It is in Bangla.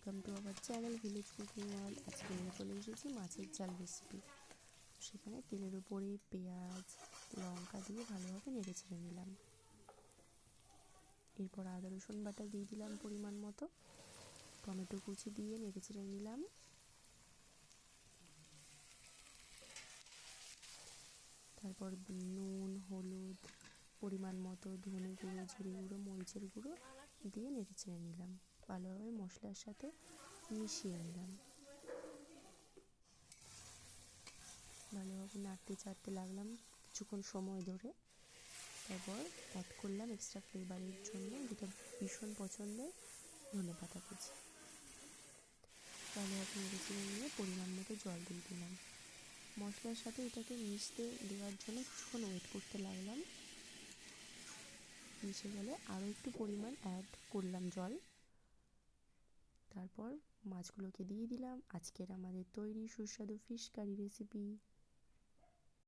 Welcome to our channel village cooking world. আজকে নিয়ে চলে এসেছি মাছের ঝাল রেসিপি। সেখানে তেলের উপরে পেঁয়াজ লঙ্কা দিয়ে ভালোভাবে নেড়ে ছেড়ে নিলাম। এরপর আদা রসুন বাটা দিয়ে দিলাম পরিমাণ মতো, টমেটো কুচি দিয়ে নেড়ে ছেড়ে নিলাম। তারপর নুন হলুদ পরিমাণ মতো, ধনে গুঁড়ো জিরে গুঁড়ো মরিচের গুঁড়ো দিয়ে নেড়ে ছেড়ে নিলাম। ভালোভাবে মশলার সাথে মিশিয়ে নিলাম। ভালোভাবে নাড়তে চাড়তে লাগলাম কিছুক্ষণ সময় ধরে। তারপর অ্যাড করলাম এক্সট্রা ফ্লেভারের জন্য, যেটা ভীষণ পছন্দের, ধনেপাতা কুচি। ভালোভাবে নেড়ে চেড়ে নিয়ে পরিমাণ মতো জল দিয়ে দিলাম। মশলার সাথে এটাকে মিশতে দেওয়ার জন্য কিছুক্ষণ ওয়েট করতে লাগলাম। মিশে গেলে আরও একটু পরিমাণ অ্যাড করলাম জল। তারপর মাছগুলোকে দিয়ে দিলাম। আজকের আমাদের তৈরি সুস্বাদু ফিশ কারি রেসিপি।